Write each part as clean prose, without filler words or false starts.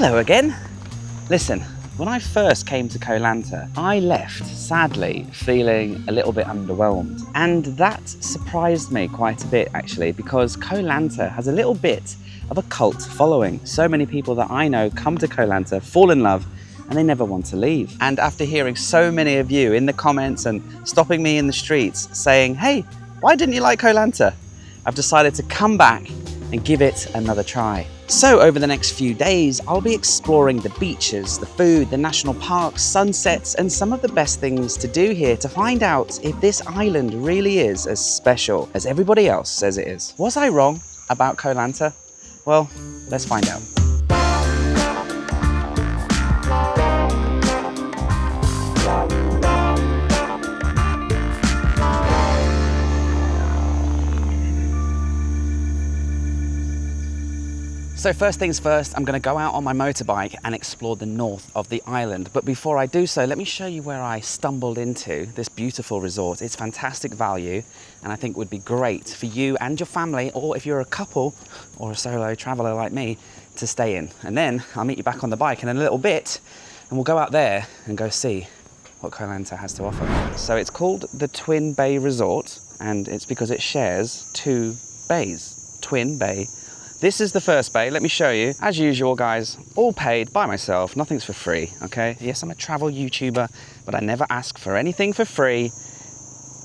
Hello again. Listen, when I first came to Koh Lanta, I left, sadly, feeling a little bit underwhelmed. And that surprised me quite a bit, actually, because Koh Lanta has a little bit of a cult following. So many people that I know come to Koh Lanta, fall in love, and they never want to leave. And after hearing so many of you in the comments and stopping me in the streets saying, hey, why didn't you like Koh Lanta? I've decided to come back and give it another try. So over the next few days, I'll be exploring the beaches, the food, the national parks, sunsets, and some of the best things to do here to find out if this island really is as special as everybody else says it is. Was I wrong about Koh Lanta? Well, let's find out. So first things first, I'm going to go out on my motorbike and explore the north of the island. But before I do so, let me show you where I stumbled into this beautiful resort. It's fantastic value and I think would be great for you and your family, or if you're a couple or a solo traveler like me, to stay in. And then I'll meet you back on the bike in a little bit and we'll go out there and go see what Koh Lanta has to offer. So it's called the Twin Bay Resort and it's because it shares two bays, Twin Bay. This is the first bay, let me show you. As usual, guys, all paid by myself, nothing's for free, okay? Yes, I'm a travel YouTuber, but I never ask for anything for free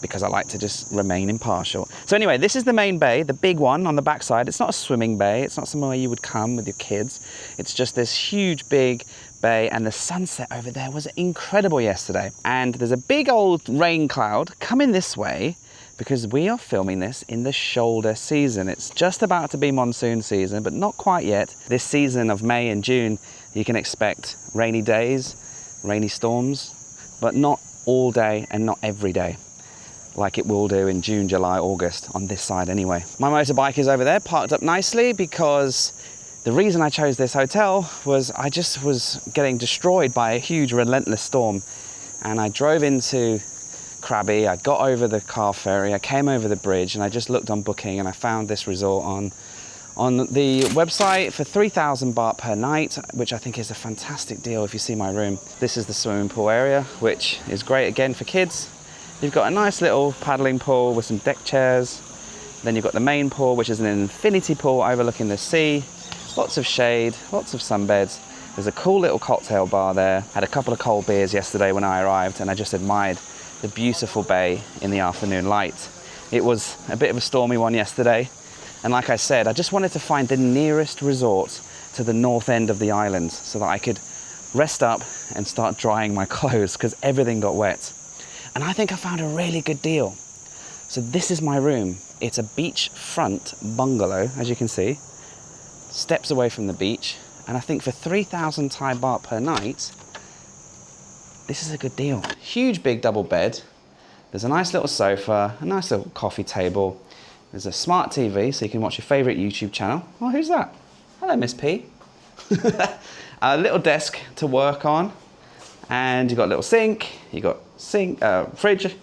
because I like to just remain impartial. So anyway, this is the main bay, the big one on the backside. It's not a swimming bay, it's not somewhere you would come with your kids. It's just this huge, big bay, and the sunset over there was incredible yesterday. And there's a big old rain cloud coming this way, because we are filming this in the shoulder season. It's just about to be monsoon season, but not quite yet. This season of May and June, you can expect rainy days, rainy storms, but not all day and not every day, like it will do in June, July, August, on this side anyway. My motorbike is over there, parked up nicely, because the reason I chose this hotel was I just was getting destroyed by a huge, relentless storm. And I drove into Krabi, I got over the car ferry, I came over the bridge, and I just looked on Booking and I found this resort on the website for 3,000 baht per night, which I think is a fantastic deal if you see my room. This is the swimming pool area, which is great again for kids. You've got a nice little paddling pool with some deck chairs. Then you've got the main pool, which is an infinity pool overlooking the sea. Lots of shade, lots of sunbeds. There's a cool little cocktail bar there. Had a couple of cold beers yesterday when I arrived and I just admired the beautiful bay in the afternoon light. It was a bit of a stormy one yesterday, and like I said, I just wanted to find the nearest resort to the north end of the island so that I could rest up and start drying my clothes because everything got wet. And I think I found a really good deal. So this is my room. It's a beachfront bungalow, as you can see, steps away from the beach, and I think for 3,000 Thai baht per night, this is a good deal. Huge big double bed. There's a nice little sofa, a nice little coffee table. There's a smart TV so you can watch your favorite YouTube channel. Oh, who's that? Hello, Miss P. A little desk to work on. And you've got a little sink, you've got fridge,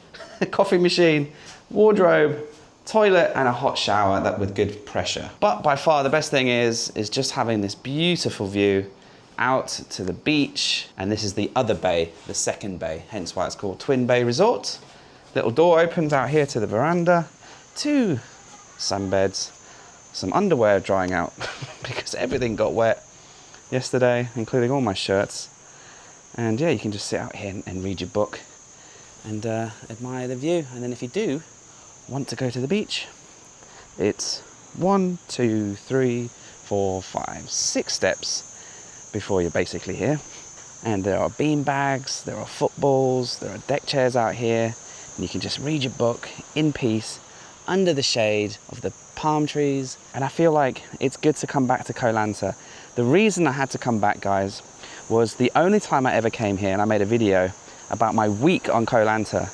coffee machine, wardrobe, toilet, and a hot shower that with good pressure. But by far the best thing is just having this beautiful view out to the beach, and this is the other bay, the second bay, hence why it's called Twin Bay Resort. Little door opens out here to the veranda, two sunbeds, some underwear drying out because everything got wet yesterday, including all my shirts. And yeah, you can just sit out here and read your book and admire the view. And then if you do want to go to the beach, it's 1, 2, 3, 4, 5, 6 steps before you're basically here. And there are bean bags, there are footballs, there are deck chairs out here, and you can just read your book in peace under the shade of the palm trees. And I feel like it's good to come back to Koh Lanta. The reason I had to come back, guys, was the only time I ever came here, and I made a video about my week on Koh Lanta.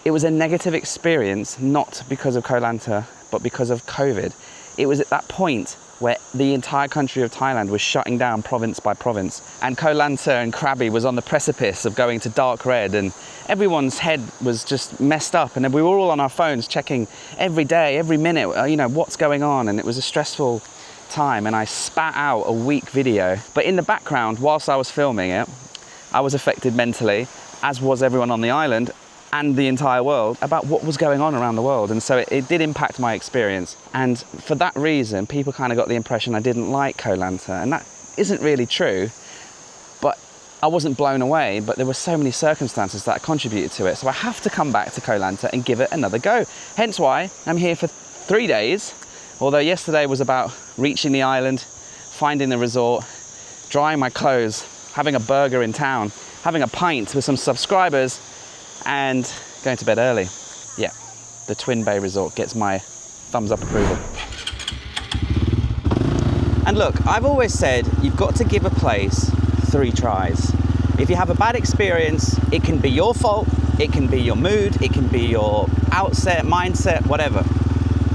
It was a negative experience, not because of Koh Lanta, but because of COVID. It was at that point where the entire country of Thailand was shutting down province by province, and Koh Lanta and Krabi was on the precipice of going to dark red, and everyone's head was just messed up, and we were all on our phones checking every day, every minute, you know, what's going on, and it was a stressful time and I spat out a weak video. But in the background, whilst I was filming it, I was affected mentally, as was everyone on the island and the entire world, about what was going on around the world. And so it did impact my experience. And for that reason, people kind of got the impression I didn't like Koh Lanta, and that isn't really true. But I wasn't blown away, but there were so many circumstances that contributed to it. So I have to come back to Koh Lanta and give it another go. Hence why I'm here for 3 days. Although yesterday was about reaching the island, finding the resort, drying my clothes, having a burger in town, having a pint with some subscribers, and going to bed early. Yeah, the Twin Bay Resort gets my thumbs up approval. And look, I've always said you've got to give a place 3 tries. If you have a bad experience, it can be your fault, it can be your mood, it can be your outset, mindset, whatever.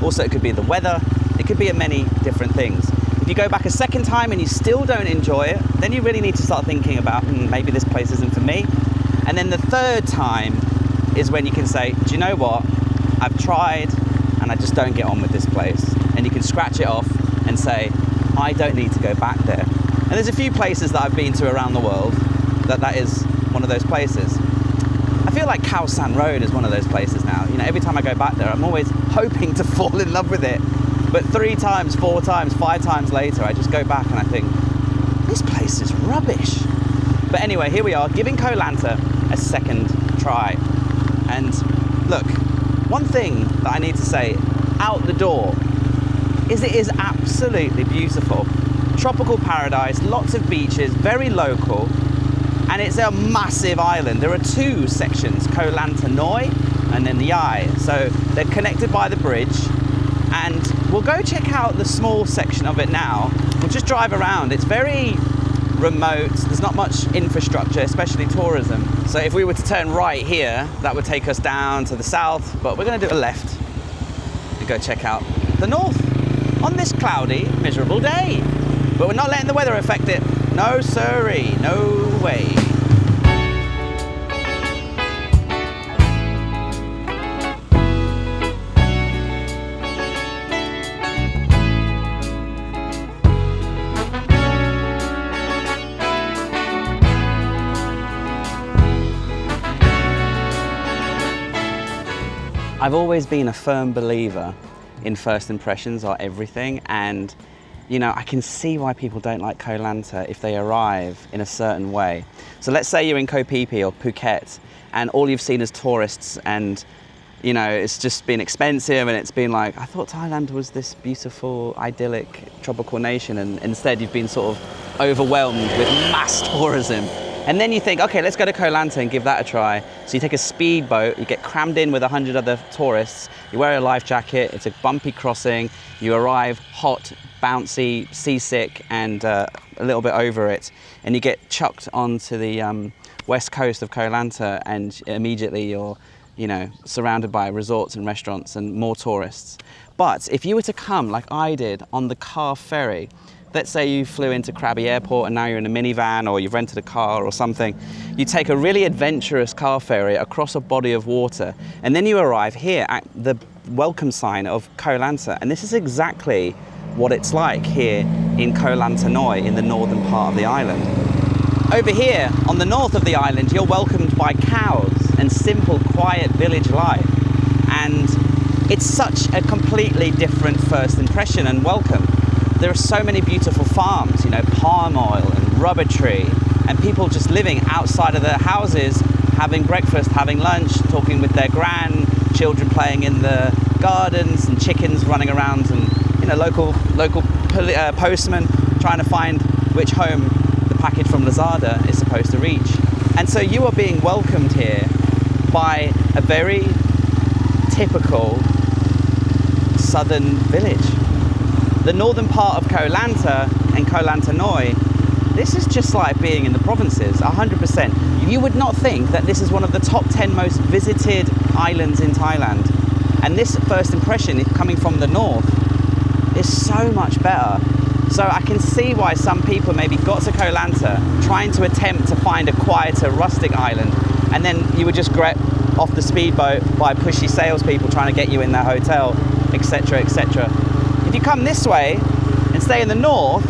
Also, it could be the weather, it could be many different things. If you go back a second time and you still don't enjoy it, then you really need to start thinking about, maybe this place isn't for me. And then the 3rd time is when you can say, do you know what? I've tried and I just don't get on with this place. And you can scratch it off and say, I don't need to go back there. And there's a few places that I've been to around the world that is one of those places. I feel like Khao San Road is one of those places now. You know, every time I go back there, I'm always hoping to fall in love with it. But 3 times, 4 times, 5 times later, I just go back and I think, this place is rubbish. But anyway, here we are, giving Koh Lanta a second try. And look, one thing that I need to say out the door is it is absolutely beautiful. Tropical paradise, lots of beaches, very local, and it's a massive island. There are 2 sections, Koh Lanta Noi and then the Eye. So they're connected by the bridge, and we'll go check out the small section of it now. We'll just drive around. It's very remote, there's not much infrastructure, especially tourism. So if we were to turn right here, that would take us down to the south, but we're gonna do a left and go check out the north on this cloudy, miserable day. But we're not letting the weather affect it. No siree, no way. I've always been a firm believer in first impressions are everything, and you know, I can see why people don't like Koh Lanta if they arrive in a certain way. So let's say you're in Koh Phi Phi or Phuket and all you've seen is tourists, and you know, it's just been expensive and it's been like, I thought Thailand was this beautiful, idyllic, tropical nation, and instead you've been sort of overwhelmed with mass tourism. And then you think, okay, let's go to Koh Lanta and give that a try. So you take a speedboat, you get crammed in with 100 other tourists, you wear a life jacket, it's a bumpy crossing, you arrive hot, bouncy, seasick, and a little bit over it, and you get chucked onto the west coast of Koh Lanta, and immediately you're, you know, surrounded by resorts and restaurants and more tourists. But if you were to come, like I did, on the car ferry, let's say you flew into Krabi Airport and now you're in a minivan or you've rented a car or something, you take a really adventurous car ferry across a body of water, and then you arrive here at the welcome sign of Koh Lanta, and this is exactly what it's like here in Koh Lanta Noi in the northern part of the island. Over here on the north of the island, you're welcomed by cows and simple, quiet village life, and it's such a completely different first impression and welcome. There are so many beautiful farms, you know, palm oil and rubber tree, and people just living outside of their houses, having breakfast, having lunch, talking with their grandchildren, playing in the gardens, and chickens running around, and you know, local postman trying to find which home the package from Lazada is supposed to reach. And so you are being welcomed here by a very typical southern village. The northern part of Koh Lanta and Koh Lanta Noi, this is just like being in the provinces, 100%. You would not think that this is one of the top 10 most visited islands in Thailand. And this first impression, coming from the north, is so much better. So I can see why some people maybe got to Koh Lanta trying to attempt to find a quieter, rustic island, and then you would just get off the speedboat by pushy salespeople trying to get you in their hotel, etc., etc. If you come this way, and stay in the north,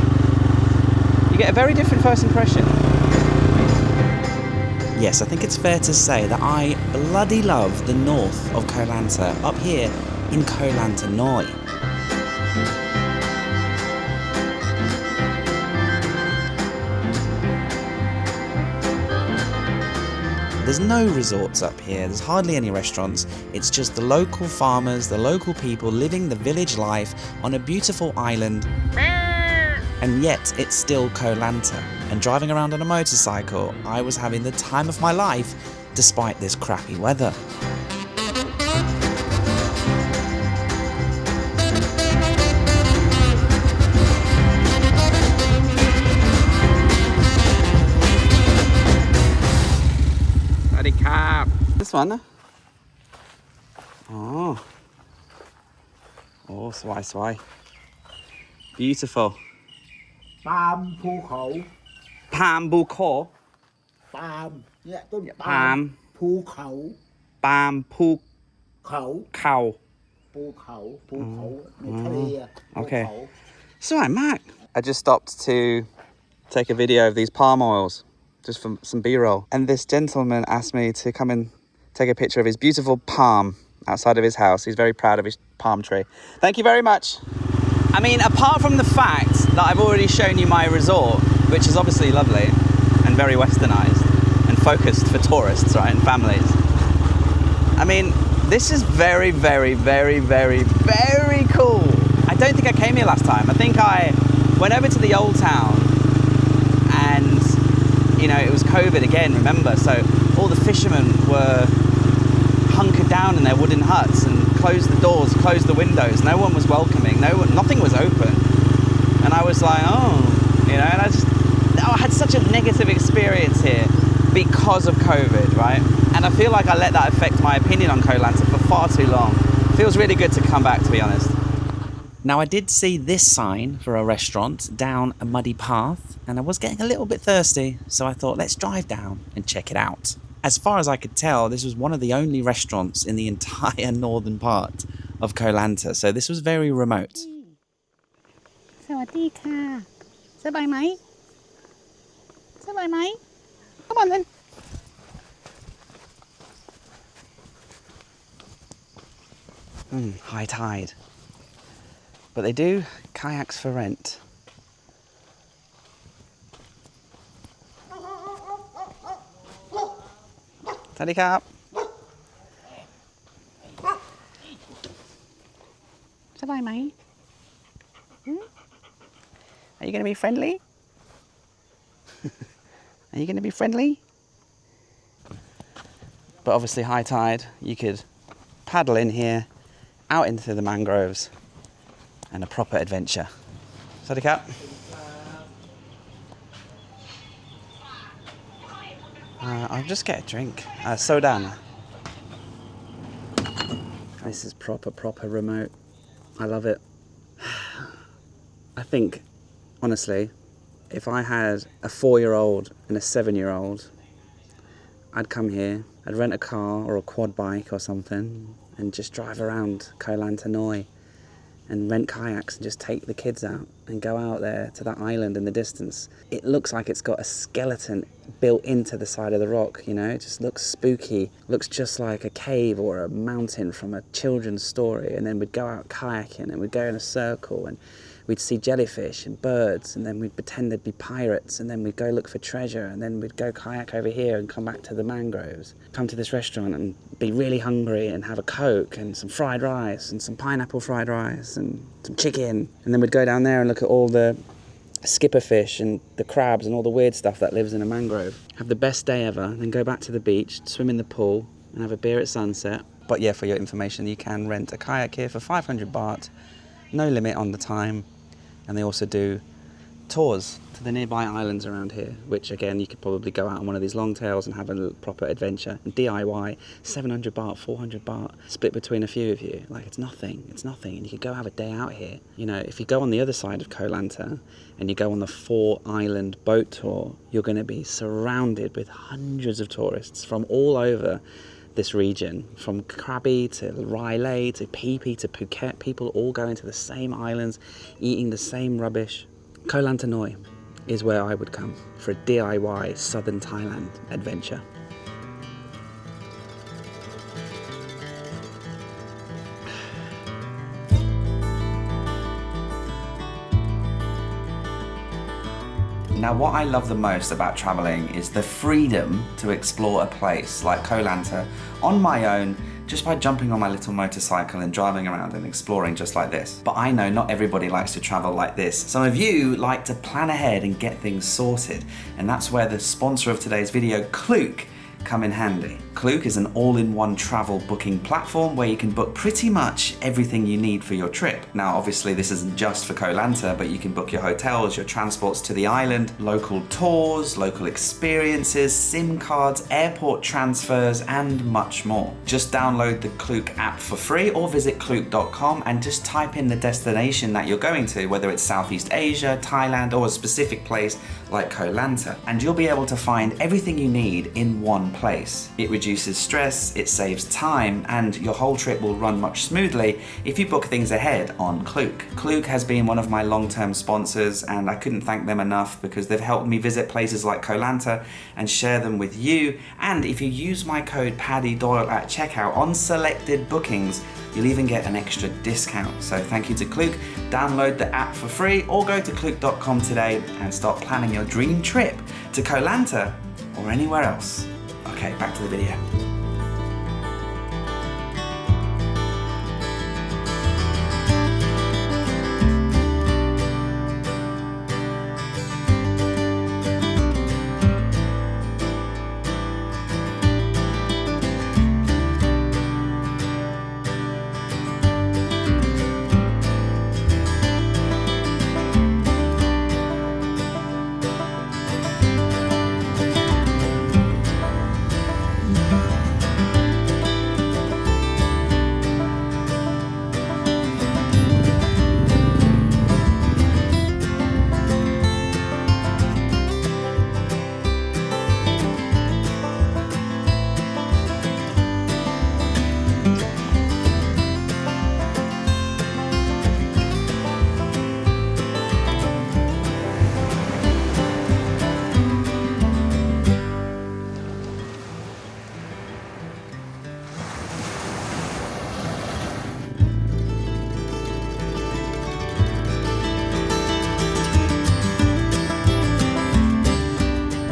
you get a very different first impression. Yes, I think it's fair to say that I bloody love the north of Koh Lanta, up here in Koh Lanta Noi. There's no resorts up here, there's hardly any restaurants, it's just the local farmers, the local people living the village life on a beautiful island. And yet it's still Koh Lanta, and driving around on a motorcycle, I was having the time of my life despite this crappy weather. Paddy cap. This one? Oh. Oh, swai. Beautiful. Palm ภูเขา Palm ภูเขา Palm เนี่ยต้น Palm ภูเขา Palm ภู เขา เขา ภูเขาในทะเลอะภู Okay. เขา So I'm Mac. I just stopped to take a video of these palm oils, just for some B-roll. And this gentleman asked me to come and take a picture of his beautiful palm outside of his house. He's very proud of his palm tree. Thank you very much. I mean, apart from the fact that I've already shown you my resort, which is obviously lovely and very westernized and focused for tourists, right, and families. I mean, this is very, very, very, very, very cool. I don't think I came here last time. I think I went over to the old town and, you know, it was COVID again, remember? So all the fishermen were hunkered down in their wooden huts and closed the doors, closed the windows. No one was welcoming. Nothing was open. And I was like, oh, you know, and I had such a negative experience here because of COVID, right? And I feel like I let that affect my opinion on Koh Lanta for far too long. It feels really good to come back, to be honest. Now, I did see this sign for a restaurant down a muddy path, and I was getting a little bit thirsty, so I thought, let's drive down and check it out. As far as I could tell, this was one of the only restaurants in the entire northern part of Koh Lanta, so this was very remote. สวัสดีค่ะ สบายไหม สบายไหม Come on then. High tide. But they do kayaks for rent. Paddy cap. สบายไหม Are you going to be friendly? Are you going to be friendly? But obviously high tide, you could paddle in here, out into the mangroves, and a proper adventure. Paddy cap. I'll just get a drink. Soda. This is proper remote. I love it. I think, honestly, if I had a 4-year-old and a 7-year-old, I'd come here, I'd rent a car or a quad bike or something and just drive around Koh Lanta Noi and rent kayaks and just take the kids out and go out there to that island in the distance. It looks like it's got a skeleton built into the side of the rock, you know, it just looks spooky, looks just like a cave or a mountain from a children's story. And then we'd go out kayaking and we'd go in a circle and we'd see jellyfish and birds, and then we'd pretend there'd be pirates, and then we'd go look for treasure, and then we'd go kayak over here and come back to the mangroves, come to this restaurant and be really hungry and have a Coke and some fried rice and some pineapple fried rice and some chicken, and then we'd go down there and look at all the skipperfish and the crabs and all the weird stuff that lives in a mangrove. Have the best day ever, then go back to the beach, swim in the pool and have a beer at sunset. But yeah, for your information, you can rent a kayak here for 500 baht, no limit on the time. And they also do tours to the nearby islands around here, which again, you could probably go out on one of these long tails and have a proper adventure. And DIY, 700 baht, 400 baht, split between a few of you. Like, it's nothing. And you could go have a day out here. You know, if you go on the other side of Koh Lanta and you go on the 4-island boat tour, you're going to be surrounded with hundreds of tourists from all over this region, from Krabi to Railay to Phi Phi to Phuket. People all going to the same islands, eating the same rubbish. Koh Lanta Noi is where I would come for a DIY southern Thailand adventure. Now, what I love the most about traveling is the freedom to explore a place like Koh Lanta on my own, just by jumping on my little motorcycle and driving around and exploring just like this. But I know not everybody likes to travel like this. Some of you like to plan ahead and get things sorted, and that's where the sponsor of today's video, Klook, come in handy. Klook is an all-in-one travel booking platform where you can book pretty much everything you need for your trip. Now, obviously this isn't just for Koh Lanta, but you can book your hotels, your transports to the island, local tours, local experiences, SIM cards, airport transfers, and much more. Just download the Klook app for free or visit klook.com and just type in the destination that you're going to, whether it's Southeast Asia, Thailand, or a specific place like Koh Lanta, and you'll be able to find everything you need in one place. It reduces stress, it saves time, and your whole trip will run much smoothly if you book things ahead on Klook. Klook has been one of my long-term sponsors, and I couldn't thank them enough because they've helped me visit places like Koh Lanta and share them with you. And if you use my code Paddy Doyle at checkout on selected bookings, you'll even get an extra discount. So thank you to Klook. Download the app for free or go to klook.com today and start planning your dream trip to Koh Lanta or anywhere else. Okay, back to the video.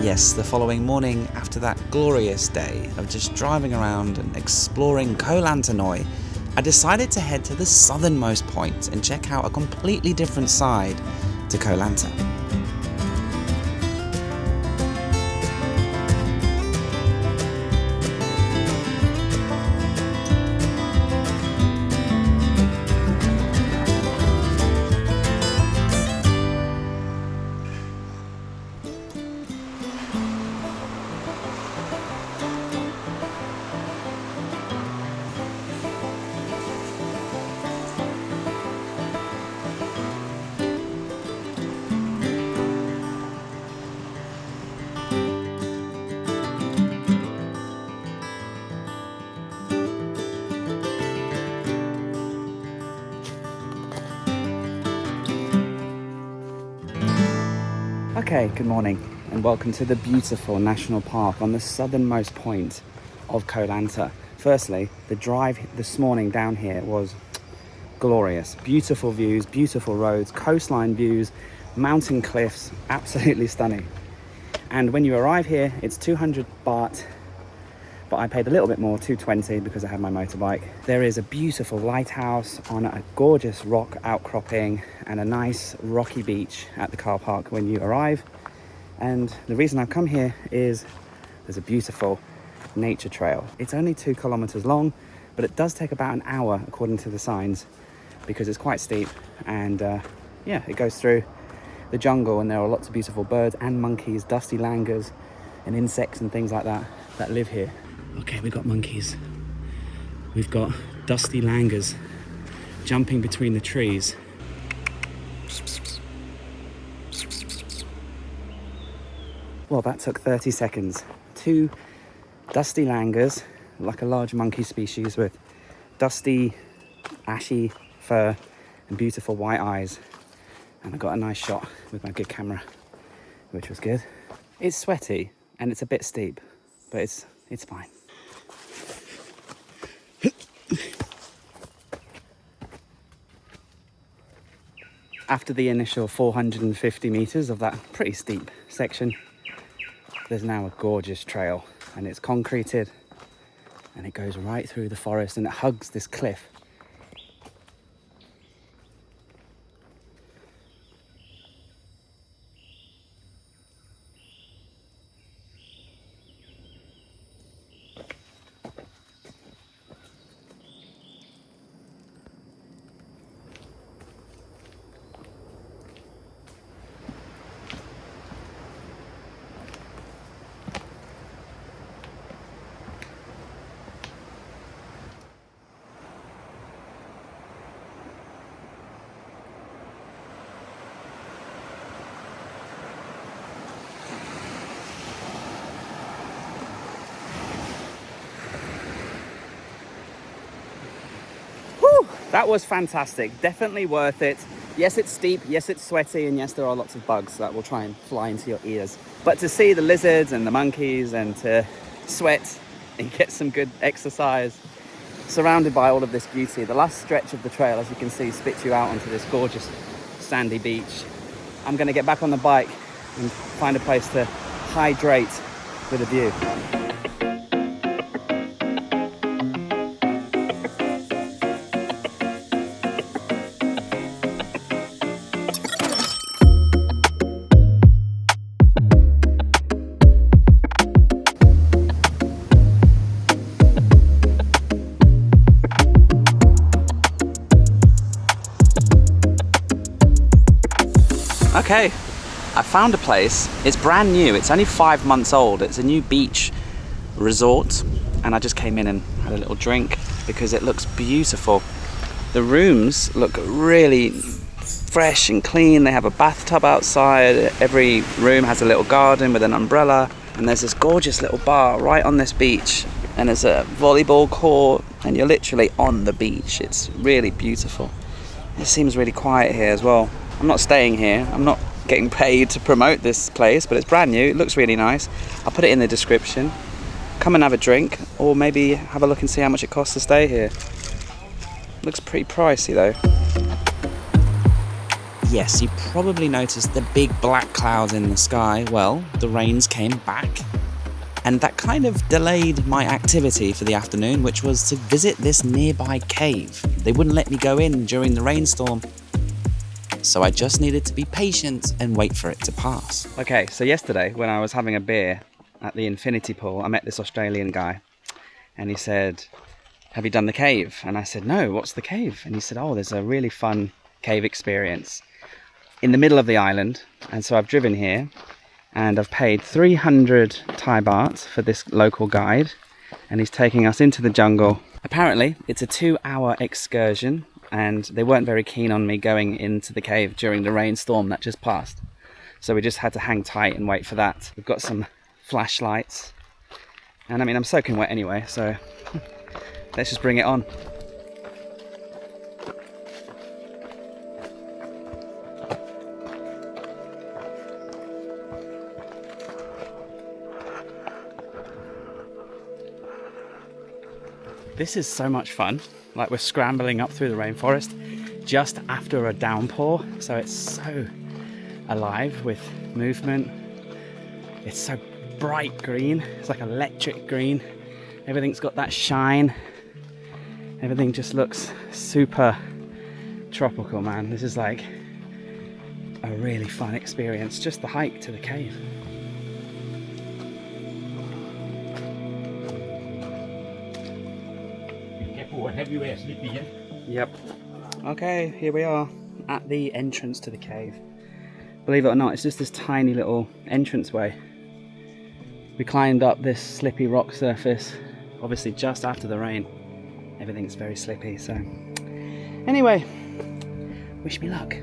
Yes, the following morning, after that glorious day of just driving around and exploring Koh Lanta Noi, I decided to head to the southernmost point and check out a completely different side to Koh Lanta. Okay, good morning and welcome to the beautiful national park on the southernmost point of Koh Lanta. Firstly, the drive this morning down here was glorious. Beautiful views, beautiful roads, coastline views, mountain cliffs, absolutely stunning. And when you arrive here, it's 200 baht, but I paid a little bit more, 220, because I had my motorbike. There is a beautiful lighthouse on a gorgeous rock outcropping and a nice rocky beach at the car park when you arrive. And the reason I've come here is there's a beautiful nature trail. It's only 2 kilometers long, but it does take about an hour according to the signs because it's quite steep. And yeah, it goes through the jungle and there are lots of beautiful birds and monkeys, dusty langurs and insects and things like that that live here. Okay, we've got monkeys. We've got dusty langurs jumping between the trees. Well, that took 30 seconds. 2 dusty langurs like a large monkey species with dusty, ashy fur and beautiful white eyes. And I got a nice shot with my good camera, which was good. It's sweaty and it's a bit steep, but it's fine. After the initial 450 meters of that pretty steep section, there's now a gorgeous trail, and it's concreted and it goes right through the forest and it hugs this cliff. That was fantastic, definitely worth it. Yes, it's steep, yes, it's sweaty, and yes, there are lots of bugs that will try and fly into your ears. But to see the lizards and the monkeys and to sweat and get some good exercise, surrounded by all of this beauty, the last stretch of the trail, as you can see, spits you out onto this gorgeous sandy beach. I'm gonna get back on the bike and find a place to hydrate with a view. Okay, I found a place. It's brand new. It's only 5 months old. It's a new beach resort, and I just came in and had a little drink because it looks beautiful. The rooms look really fresh and clean. They have a bathtub outside. Every room has a little garden with an umbrella, and there's this gorgeous little bar right on this beach, and there's a volleyball court, and you're literally on the beach. It's really beautiful. It seems really quiet here as well. I'm not staying here. I'm not getting paid to promote this place, but it's brand new. It looks really nice. I'll put it in the description. Come and have a drink, or maybe have a look and see how much it costs to stay here. Looks pretty pricey though. Yes, you probably noticed the big black clouds in the sky. Well, the rains came back, and that kind of delayed my activity for the afternoon, which was to visit this nearby cave. They wouldn't let me go in during the rainstorm, so I just needed to be patient and wait for it to pass. Okay, so yesterday when I was having a beer at the infinity pool, I met this Australian guy, and he said, "Have you done the cave?" And I said, "No, what's the cave?" And he said, "Oh, there's a really fun cave experience in the middle of the island." And so I've driven here, and I've paid 300 Thai baht for this local guide, and he's taking us into the jungle. Apparently, it's a 2-hour excursion, and they weren't very keen on me going into the cave during the rainstorm that just passed. So we just had to hang tight and wait for that. We've got some flashlights, and I mean, I'm soaking wet anyway, so let's just bring it on. This is so much fun. Like, we're scrambling up through the rainforest just after a downpour, so it's so alive with movement. It's so bright green. It's like electric green. Everything's got that shine. Everything just looks super tropical, man. This is like a really fun experience, just the hike to the cave. Everywhere sleepy, Yep. Okay, here we are at the entrance to the cave. Believe it or not, it's just this tiny little entranceway. We climbed up this slippy rock surface, obviously just after the rain. Everything's very slippy, so anyway, wish me luck.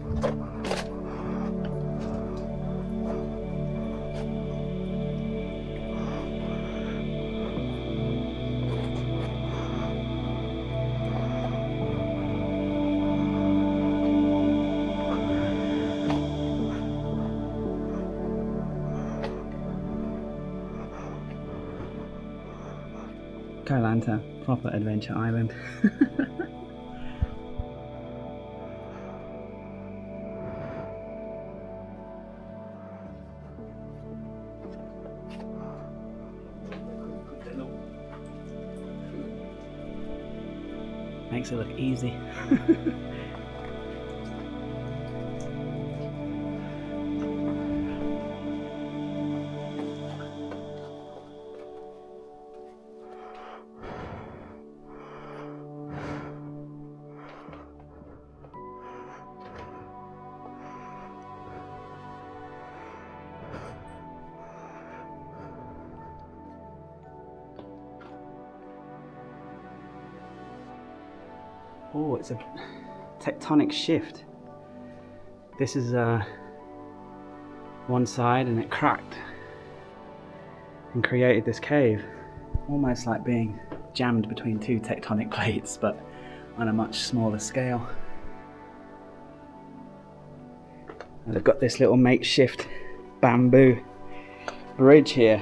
Koh Lanta, proper adventure island. Makes it look easy. Oh, it's a tectonic shift. This is one side and it cracked and created this cave. Almost like being jammed between two tectonic plates, but on a much smaller scale. And they've got this little makeshift bamboo bridge here.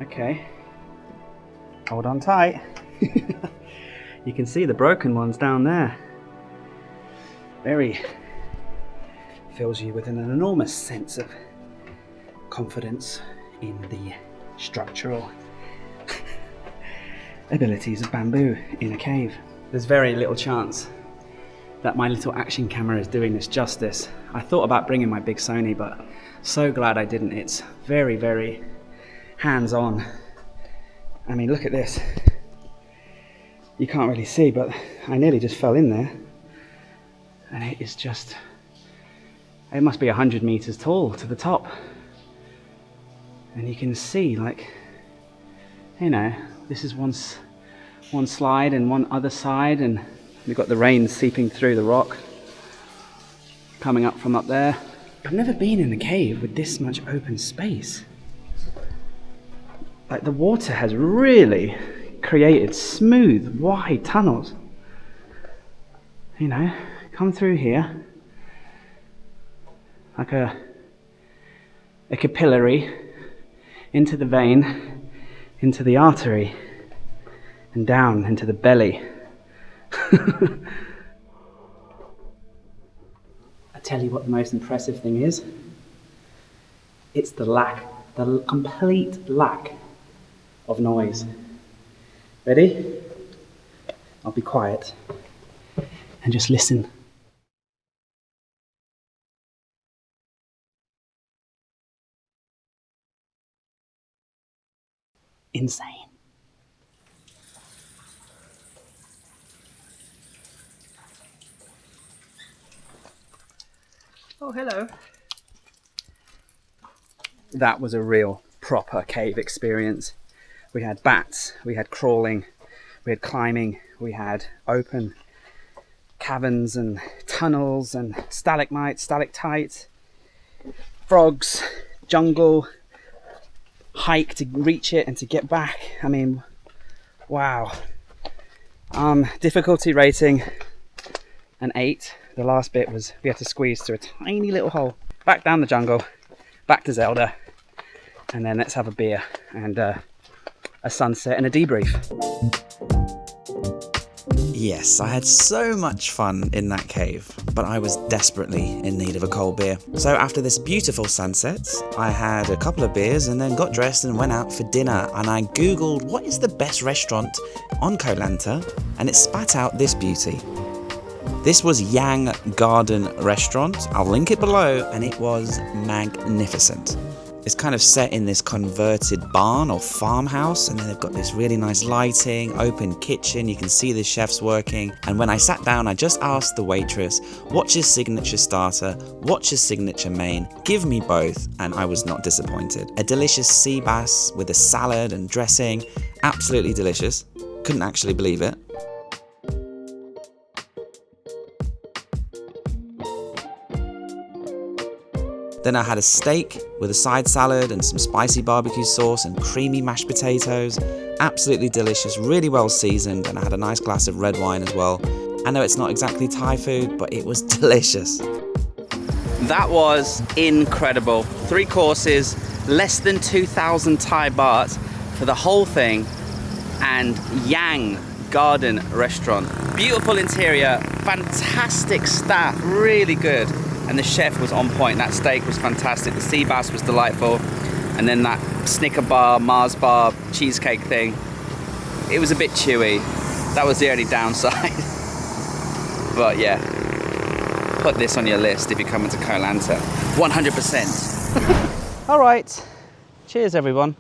Okay, hold on tight. You can see the broken ones down there. Very fills you with an enormous sense of confidence in the structural abilities of bamboo in a cave. There's very little chance that my little action camera is doing this justice. I thought about bringing my big Sony, but so glad I didn't. It's very, very hands-on. I mean, look at this. You can't really see, but I nearly just fell in there. And it is just, it must be 100 meters tall to the top. And you can see, like, you know, this is one slide and one other side, and we've got the rain seeping through the rock, coming up from up there. I've never been in a cave with this much open space. Like, the water has really created smooth, wide tunnels. You know, come through here like a capillary into the vein, into the artery, and down into the belly. I tell you what the most impressive thing is. It's the complete lack of noise. Ready? I'll be quiet and just listen. Insane. Oh, hello. That was a real proper cave experience. We had bats, we had crawling, we had climbing, we had open caverns and tunnels and stalagmites, stalactites, frogs, jungle, hike to reach it and to get back. I mean, wow. Difficulty rating an 8. The last bit was we had to squeeze through a tiny little hole. Back down the jungle, back to Zelda, and then let's have a beer and a sunset and a debrief. Yes, I had so much fun in that cave, but I was desperately in need of a cold beer. So after this beautiful sunset, I had a couple of beers and then got dressed and went out for dinner, and I googled what is the best restaurant on Koh Lanta, and it spat out this beauty. This was Yang Garden Restaurant. I'll link it below, and it was magnificent. It's kind of set in this converted barn or farmhouse, and then they've got this really nice lighting, open kitchen, you can see the chefs working. And when I sat down, I just asked the waitress, what's your signature starter, what's your signature main, give me both, and I was not disappointed. A delicious sea bass with a salad and dressing, absolutely delicious, couldn't actually believe it. Then I had a steak with a side salad and some spicy barbecue sauce and creamy mashed potatoes. Absolutely delicious, really well seasoned, and I had a nice glass of red wine as well. I know it's not exactly Thai food, but it was delicious. That was incredible. 3 courses, less than 2,000 Thai baht for the whole thing. and Yang Garden Restaurant. Beautiful interior, fantastic staff, really good. And the chef was on point. That steak was fantastic. The sea bass was delightful. And then that Snicker bar, Mars bar, cheesecake thing, it was a bit chewy. That was the only downside. But yeah, put this on your list if you're coming to Koh Lanta. 100%. All right, cheers everyone.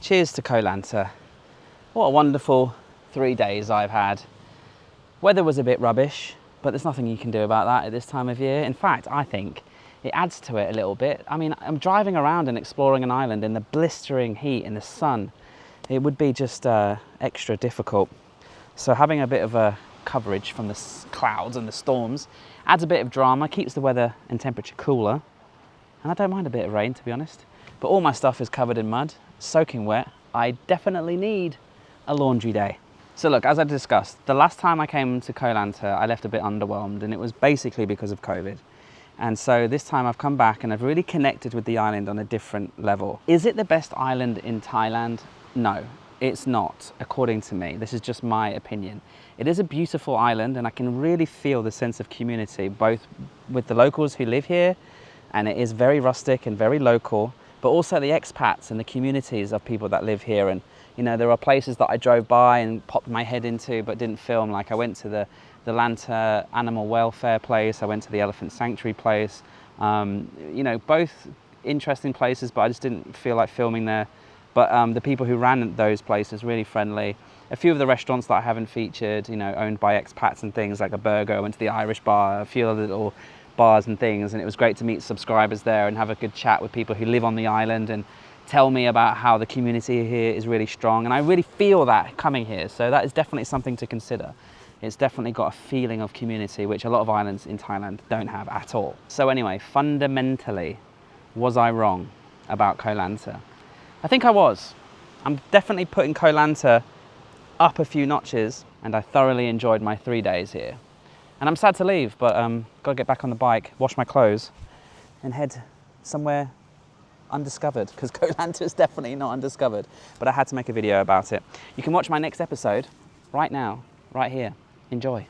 Cheers to Koh Lanta. What a wonderful 3 days I've had. Weather was a bit rubbish, but there's nothing you can do about that at this time of year. In fact, I think it adds to it a little bit. I mean, I'm driving around and exploring an island in the blistering heat in the sun. It would be just extra difficult. So having a bit of a coverage from the clouds and the storms adds a bit of drama, keeps the weather and temperature cooler. And I don't mind a bit of rain, to be honest. But all my stuff is covered in mud, soaking wet. I definitely need a laundry day. So look, as I discussed, the last time I came to Koh Lanta, I left a bit underwhelmed, and it was basically because of COVID. And so this time I've come back and I've really connected with the island on a different level. Is it the best island in Thailand? No, it's not, according to me. This is just my opinion. It is a beautiful island, and I can really feel the sense of community, both with the locals who live here, and it is very rustic and very local, but also the expats and the communities of people that live here. And you know, there are places that I drove by and popped my head into but didn't film. Like I went to the Lanta animal welfare place, I went to the elephant sanctuary place. You know, both interesting places, but I just didn't feel like filming there. But the people who ran those places, really friendly. A few of the restaurants that I haven't featured, you know, owned by expats and things, like a burger. I went to the Irish bar, a few other little bars and things, and it was great to meet subscribers there and have a good chat with people who live on the island and tell me about how the community here is really strong. And I really feel that coming here, so that is definitely something to consider. It's definitely got a feeling of community, which a lot of islands in Thailand don't have at all. So anyway, fundamentally, was I wrong about Koh Lanta? I think I was. I'm definitely putting Koh Lanta up a few notches, and I thoroughly enjoyed my 3 days here. And I'm sad to leave, but gotta get back on the bike, wash my clothes, and head somewhere undiscovered, because Koh Lanta is definitely not undiscovered, but I had to make a video about it. You can watch my next episode right now, right here. Enjoy.